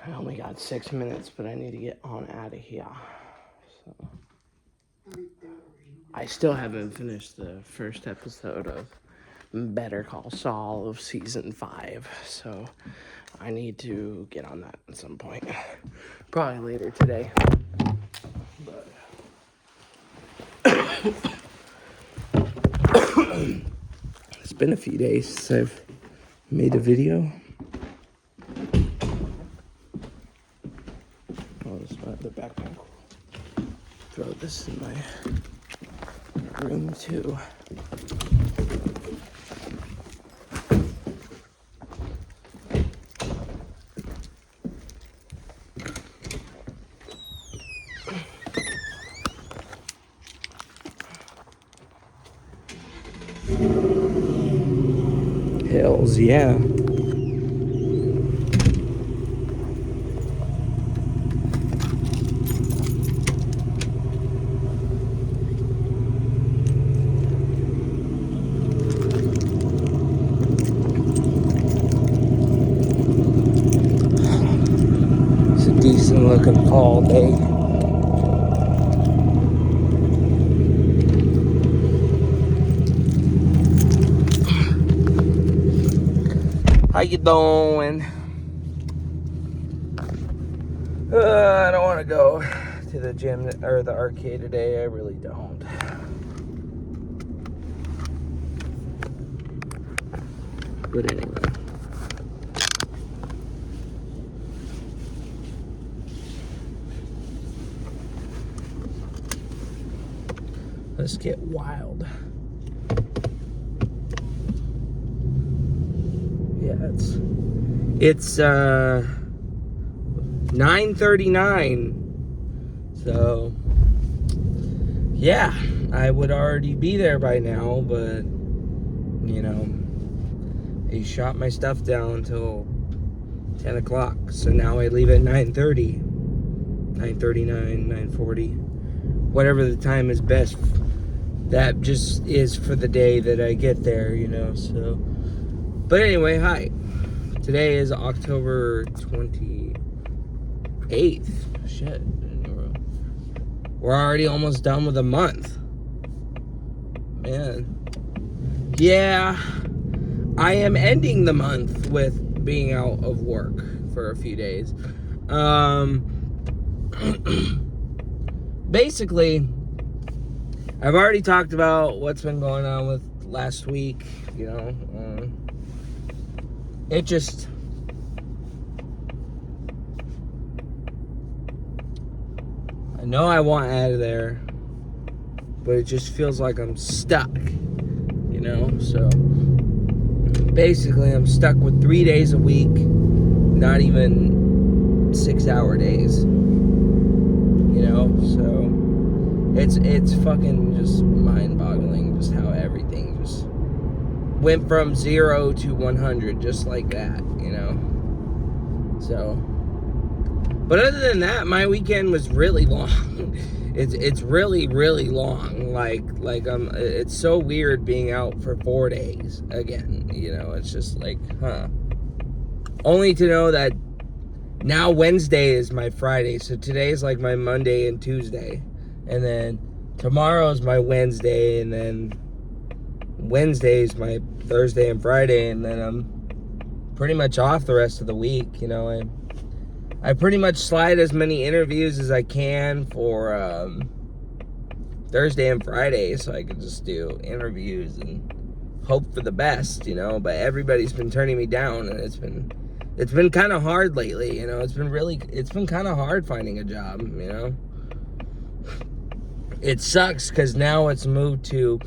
I only got 6 minutes, but I need to get on out of here. So I still haven't finished the first episode of Better Call Saul of season 5, so I need to get on that at some point. Probably later today. But it's been a few days since I've made a video. Oh, this is my other backpack. Throw this in my room too. Hells yeah. It's a decent looking fall day. How you doing? I don't want to go to the gym or the arcade today. I really don't. But anyway. Let's get wild. Yeah, it's 9:39. So yeah, I would already be there by now, but you know, he shot my stuff down until 10 o'clock. So now I leave at 9:30, 9:39, 9:40, whatever the time is best. That just is for the day that I get there, you know, so. But anyway, hi. Today is October 28th. Shit. We're already almost done with a month. Man. Yeah. I am ending the month with being out of work for a few days. Basically, I've already talked about what's been going on with last week, you know. It just... I know I want out of there, but it just feels like I'm stuck, you know. So basically I'm stuck with 3 days a week, not even 6-hour days, you know. So it's fucking just mind-boggling just how everything just went from 0 to 100 just like that, you know. So, but other than that, my weekend was really long. It's really long. Like it's so weird being out for 4 days again, you know. It's just like, huh. Only to know that now Wednesday is my Friday, so today is like my Monday and Tuesday, and then tomorrow is my Wednesday, and then Wednesday is my Thursday and Friday, and then I'm pretty much off the rest of the week, you know. I pretty much slide as many interviews as I can for Thursday and Friday, so I can just do interviews and hope for the best, you know. But everybody's been turning me down, and it's been kind of hard lately, you know. It's been kind of hard finding a job, you know. It sucks because now it's moved to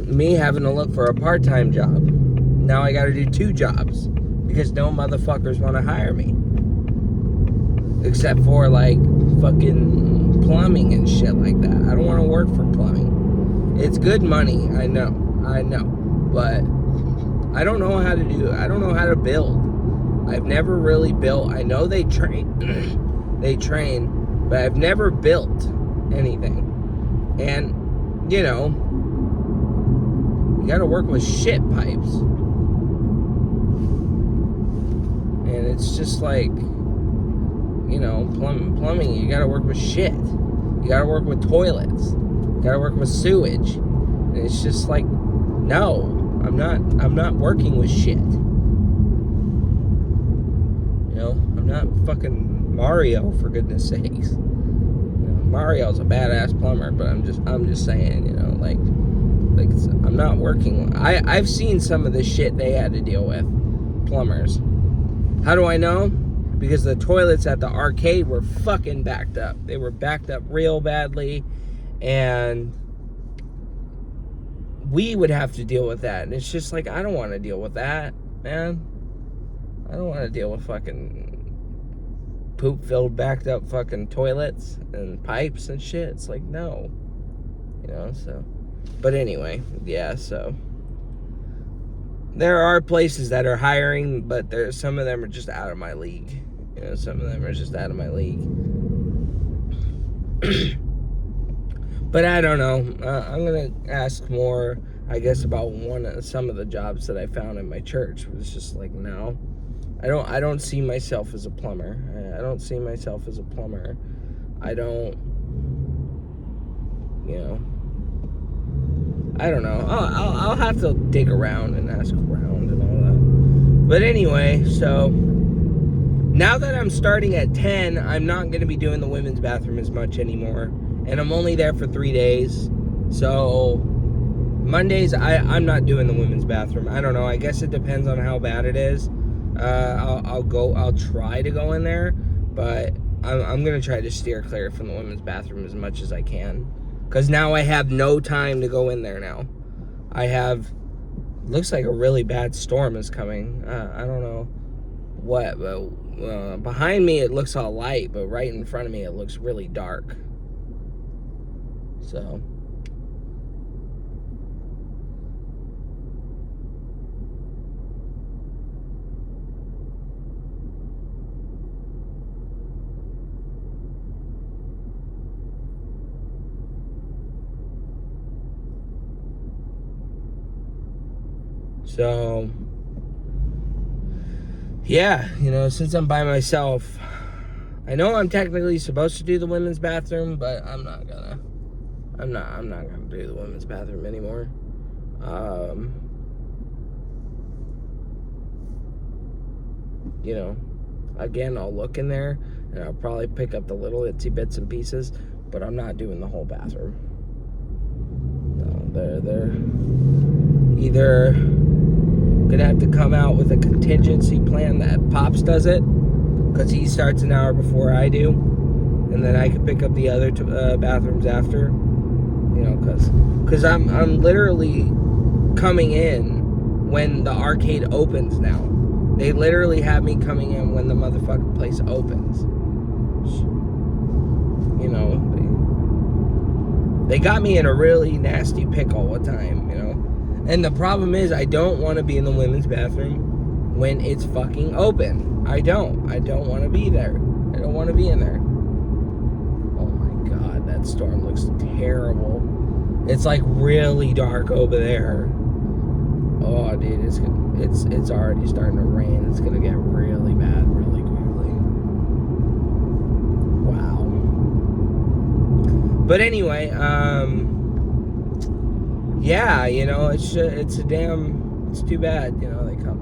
me having to look for a part-time job. Now I gotta do 2 jobs because no motherfuckers want to hire me, except for like fucking plumbing and shit like that. I don't want to work for plumbing. It's good money, I know, but I don't know how to build. I've never really built. I know they train, but I've never built anything. And you know, you gotta work with shit pipes. And it's just like, you know, plumbing, you gotta work with shit. You gotta work with toilets. You gotta work with sewage. And it's just like, no, I'm not working with shit. You know, I'm not fucking Mario, for goodness sakes. You know, Mario's a badass plumber, but I'm just saying, you know, like I'm not working. I've seen some of the shit they had to deal with, plumbers. How do I know? Because the toilets at the arcade were fucking backed up. They were backed up real badly, and we would have to deal with that. And it's just like, I don't want to deal with that, man. I don't want to deal with fucking poop-filled, backed up fucking toilets and pipes and shit. It's like, no. You know, so. But anyway, yeah, so. There are places that are hiring, but some of them are just out of my league. You know, some of them are just out of my league. But I don't know. I'm going to ask more, I guess, about some of the jobs that I found in my church. It was just like, no. I don't see myself as a plumber. I don't see myself as a plumber. I don't, you know. I don't know. I'll have to dig around and ask around and all that. But anyway, so now that I'm starting at 10, I'm not going to be doing the women's bathroom as much anymore. And I'm only there for 3 days. So Mondays, I'm not doing the women's bathroom. I don't know. I guess it depends on how bad it is. I'll try to go in there, but I'm going to try to steer clear from the women's bathroom as much as I can. Because now I have no time to go in there now. Looks like a really bad storm is coming. I don't know what, but behind me it looks all light, but right in front of me it looks really dark. So. So, yeah, you know, since I'm by myself, I know I'm technically supposed to do the women's bathroom, but I'm not gonna do the women's bathroom anymore. You know, again, I'll look in there and I'll probably pick up the little itsy bits and pieces, but I'm not doing the whole bathroom. No, they're either gonna have to come out with a contingency plan that Pops does it, because he starts an hour before I do, and then I can pick up the other bathrooms after. You know, because I'm literally coming in when the arcade opens now. They literally have me coming in when the motherfucking place opens. You know, they got me in a really nasty pickle one time, you know. And the problem is, I don't want to be in the women's bathroom when it's fucking open. I don't want to be there. I don't want to be in there. Oh my god, that storm looks terrible. It's like really dark over there. Oh, dude, it's already starting to rain. It's gonna get really bad really quickly. Wow. But anyway, yeah, you know, it's too bad, you know, they cut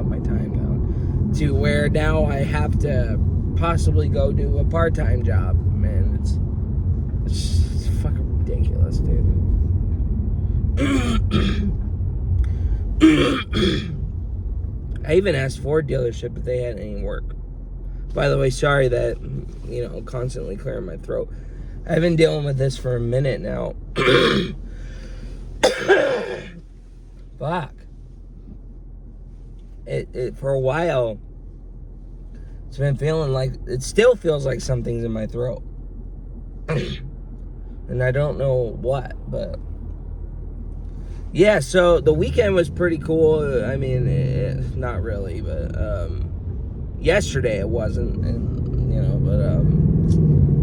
my time down to where now I have to possibly go do a part-time job. Man, it's fucking ridiculous, dude. I even asked Ford dealership if they had any work. By the way, sorry that, you know, constantly clearing my throat. I've been dealing with this for a minute now. Fuck. It for a while, it's been feeling like, it still feels like something's in my throat. And I don't know what, but yeah, so the weekend was pretty cool. I mean, not really, but yesterday it wasn't, and you know, but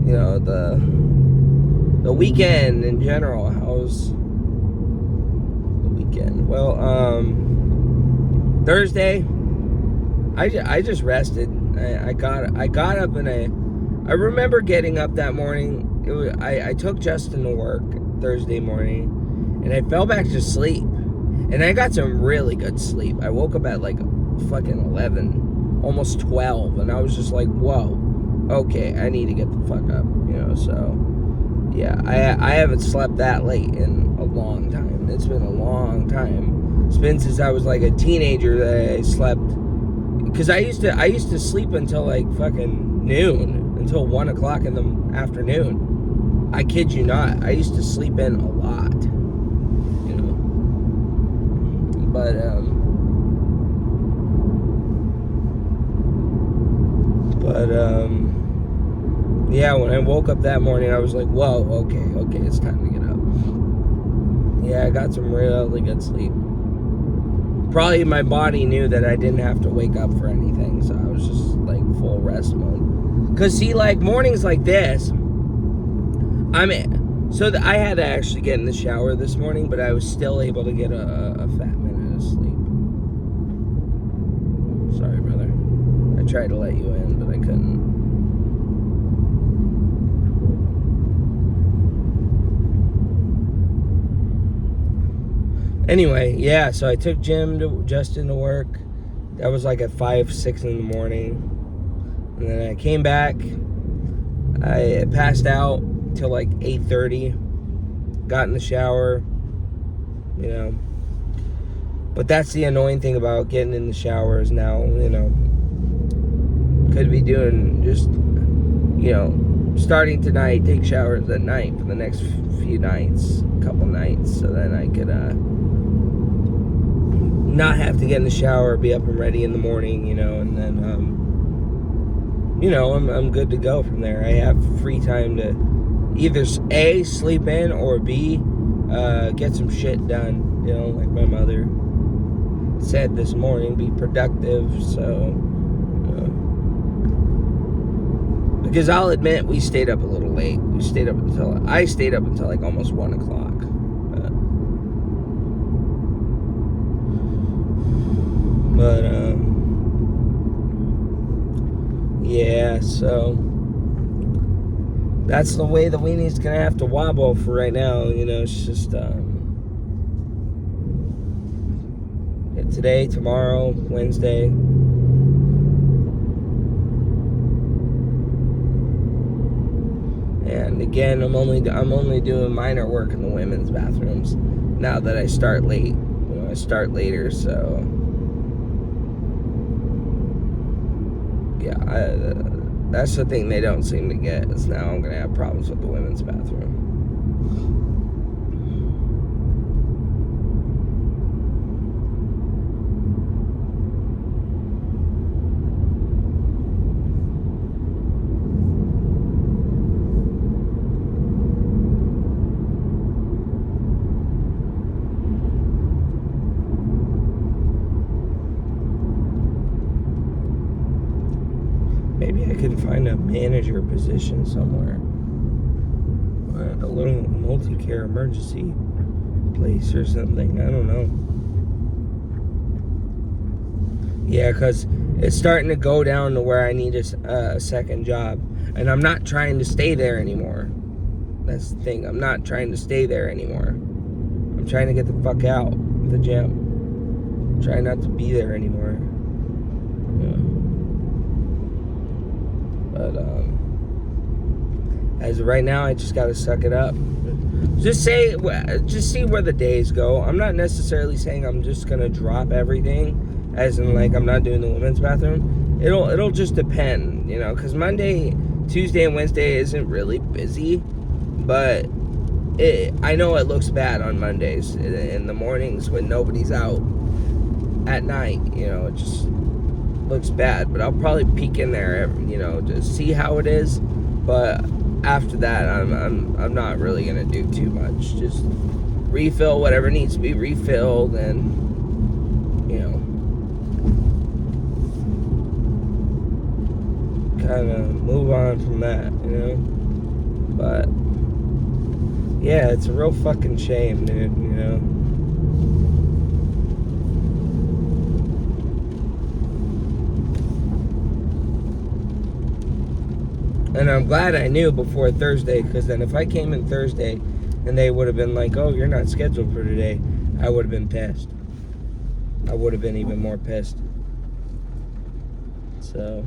you know, the weekend in general. How's the weekend? Well, Thursday I just rested. I got up and I remember getting up that morning. I took Justin to work Thursday morning, and I fell back to sleep. And I got some really good sleep. I woke up at like fucking 11, almost 12, and I was just like, whoa, okay, I need to get the fuck up, so yeah, I haven't slept that late in a long time. It's been a long time. It's been since I was like a teenager that I slept, because I used to sleep until like fucking noon, until 1 o'clock in the afternoon. I kid you not, I used to sleep in a lot, but yeah, when I woke up that morning, I was like, whoa, okay, it's time to get up. Yeah, I got some really good sleep. Probably my body knew that I didn't have to wake up for anything, so I was just like full rest mode. Cause see, like mornings like this, I had to actually get in the shower this morning, but I was still able to get a fat minute of sleep. Sorry, brother. I tried to let you in, but I couldn't. Anyway, yeah, so I took Justin to work. That was like at 5, 6 in the morning. And then I came back. I passed out till like 8:30. Got in the shower, But that's the annoying thing about getting in the showers now, Could be doing just, starting tonight, take showers at night for the next few nights, couple nights, so then I could not have to get in the shower, be up and ready in the morning, and then I'm good to go from there. I have free time to either A, sleep in, or B, get some shit done, like my mother said this morning, be productive. So because I'll admit we stayed up a little late. I stayed up until like almost 1 o'clock. But yeah, so that's the way the weenie's gonna have to wobble for right now. It's just today, tomorrow, Wednesday. And again, I'm only doing minor work in the women's bathrooms now that I start late. I start later, so yeah, that's the thing they don't seem to get, is now I'm gonna have problems with the women's bathroom. Maybe I could find a manager position somewhere. A little multi-care emergency place or something. I don't know. Yeah, because it's starting to go down to where I need a second job. And I'm not trying to stay there anymore. That's the thing. I'm not trying to stay there anymore. I'm trying to get the fuck out of the gym. I'm trying not to be there anymore. But as of right now, I just gotta suck it up. Just see where the days go. I'm not necessarily saying I'm just gonna drop everything, as in like I'm not doing the women's bathroom. It'll just depend, because Monday, Tuesday, and Wednesday isn't really busy, but I know it looks bad on Mondays in the mornings when nobody's out. At night, it just looks bad, but I'll probably peek in there, to see how it is. But after that, I'm not really gonna do too much. Just refill whatever needs to be refilled, and kind of move on from that, But yeah, it's a real fucking shame, dude. And I'm glad I knew before Thursday, because then if I came in Thursday and they would have been like, oh, you're not scheduled for today, I would have been pissed. I would have been even more pissed. So...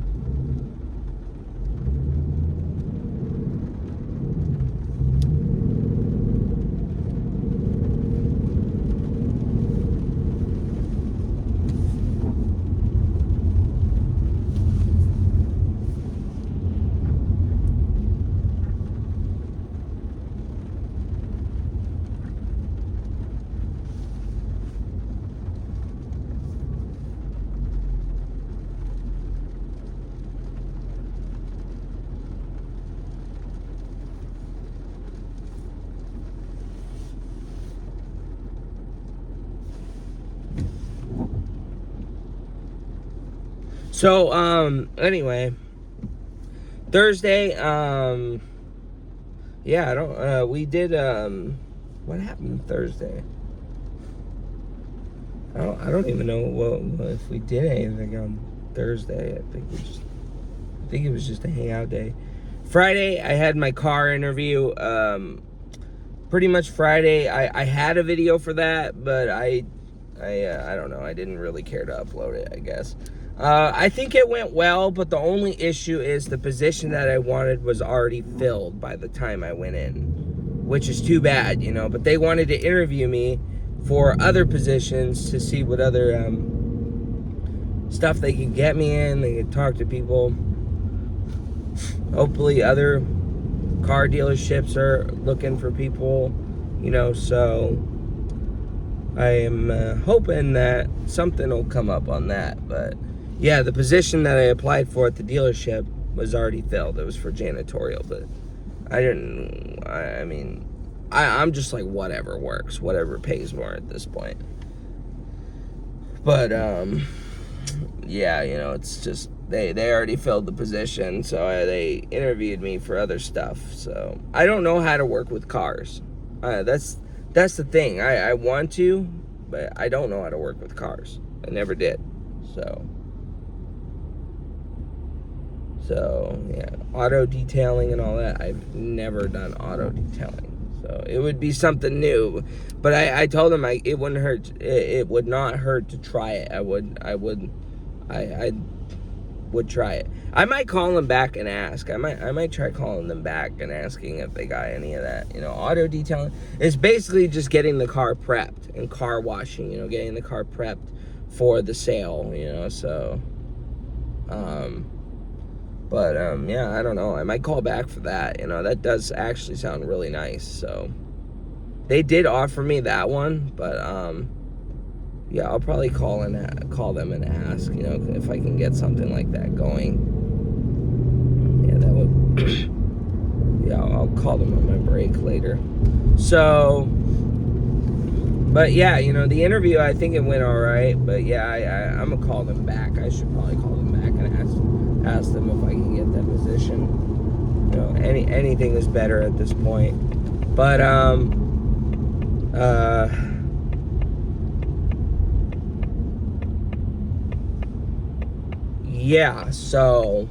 So, anyway, Thursday, yeah, I don't, we did, what happened Thursday? I don't even know what if we did anything on Thursday. I think it was just a hangout day. Friday, I had my car interview, pretty much Friday, I had a video for that, but I don't know, I didn't really care to upload it, I guess. I think it went well, but the only issue is the position that I wanted was already filled by the time I went in, which is too bad, you know, but they wanted to interview me for other positions to see what other stuff they could get me in. They could talk to people. Hopefully other car dealerships are looking for people, you know, so I am hoping that something will come up on that. But yeah, the position that I applied for at the dealership was already filled. It was for janitorial, but I'm just like, whatever works, whatever pays more at this point. But yeah, you know, it's just they already filled the position, so they interviewed me for other stuff. So I don't know how to work with cars. That's the thing. I want to, but I don't know how to work with cars. I never did. So yeah, auto detailing and all that. I've never done auto detailing. So it would be something new. But I told them it wouldn't hurt. It would not hurt to try it. I would try it. I might call them back and ask. I might try calling them back and asking if they got any of that. You know, auto detailing. It's basically just getting the car prepped and car washing. You know, getting the car prepped for the sale. You know, so. Yeah, I don't know. I might call back for that. You know, that does actually sound really nice. So they did offer me that one, but yeah, I'll probably call them and ask, you know, if I can get something like that going. Yeah, that would. Yeah, I'll call them on my break later. So, but yeah, you know, the interview, I think it went all right. But yeah, I'm gonna call them back. I should probably call them back and ask them if I can get that position. You know, anything is better at this point. But yeah, so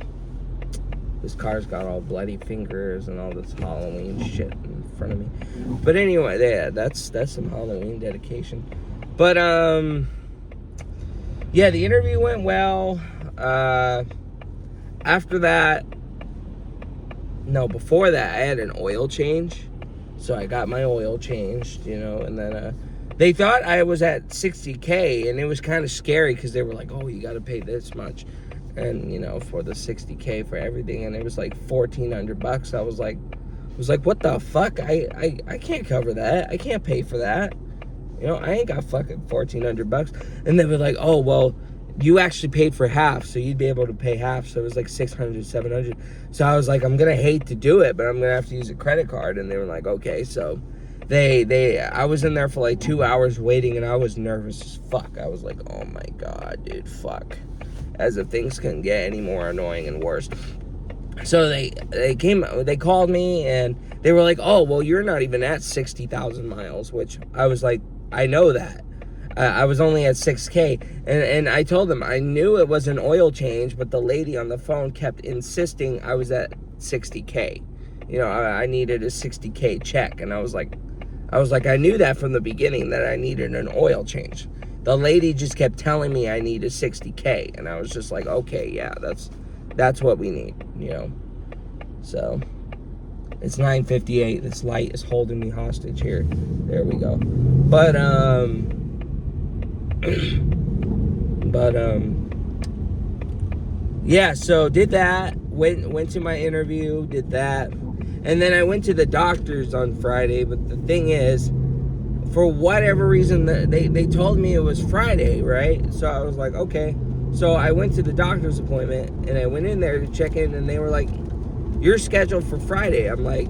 this car's got all bloody fingers and all this Halloween shit in front of me. But anyway, yeah, that's some Halloween dedication. But yeah, the interview went well. After that, no, before that, I had an oil change. So I got my oil changed, you know, and then they thought I was at $60K, and it was kind of scary because they were like, oh, you got to pay this much. And, you know, for the $60K for everything, and it was like $1,400. I was like, what the fuck? I can't cover that. I can't pay for that. You know, I ain't got fucking $1,400. And they were like, oh, well, you actually paid for half, so you'd be able to pay half. So it was like $600, $700. So I was like, I'm gonna hate to do it, but I'm gonna have to use a credit card. And they were like, okay. So I was in there for like 2 hours waiting, and I was nervous as fuck. I was like, oh my god, dude, fuck. As if things couldn't get any more annoying and worse. So they called me, and they were like, oh, well, you're not even at 60,000 miles, which I was like, I know that. I was only at 6K, and I told them I knew it was an oil change, but the lady on the phone kept insisting I was at 60K. You know, I needed a 60K check, and I was like, I knew that from the beginning that I needed an oil change. The lady just kept telling me I needed 60K, and I was just like, okay, yeah, that's what we need, you know. So it's 9:58. This light is holding me hostage here. There we go. But yeah, so did that. Went to my interview, did that. And then I went to the doctor's on Friday, but the thing is, for whatever reason, they told me it was Friday, right? So I was like, okay. So I went to the doctor's appointment, and I went in there to check in, and they were like, you're scheduled for Friday. I'm like,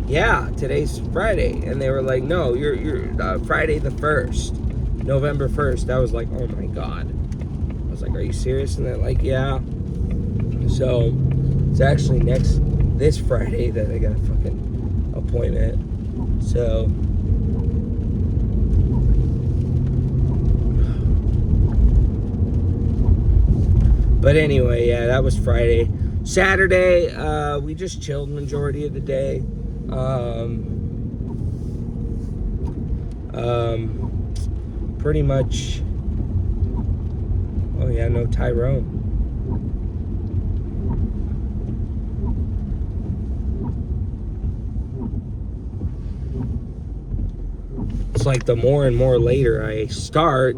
yeah, today's Friday. And they were like, no, you're Friday the 1st, November 1st. I was like, oh my God. I was like, are you serious? And they're like, yeah. So it's actually this Friday that I got a fucking appointment. So but anyway, yeah, that was Friday. Saturday, we just chilled majority of the day. Pretty much. Oh yeah, no Tyrone. It's like the more and more later I start,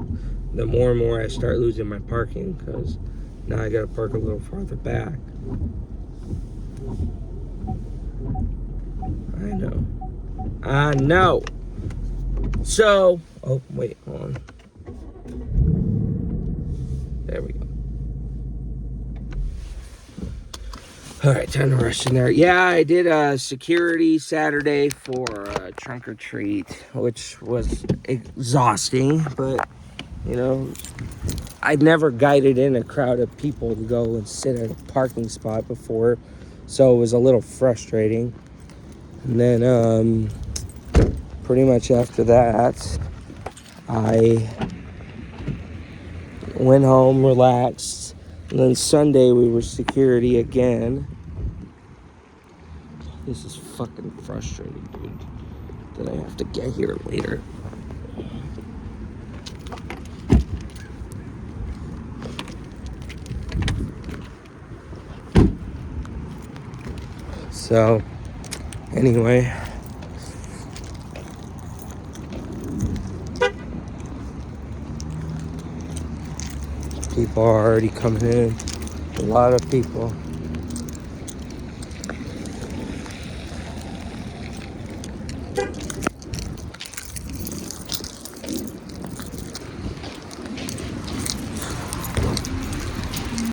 the more and more I start losing my parking, because now I gotta park a little farther back. I know. So, oh wait, hold on. There we go. All right, time to rush in there. Yeah, I did a security Saturday for a trunk or treat, which was exhausting, but you know, I'd never guided in a crowd of people to go and sit at a parking spot before, so it was a little frustrating. And then pretty much after that, I went home, relaxed, and then Sunday we were security again. This is fucking frustrating, dude, that I have to get here later. So, anyway, people are already coming in. A lot of people.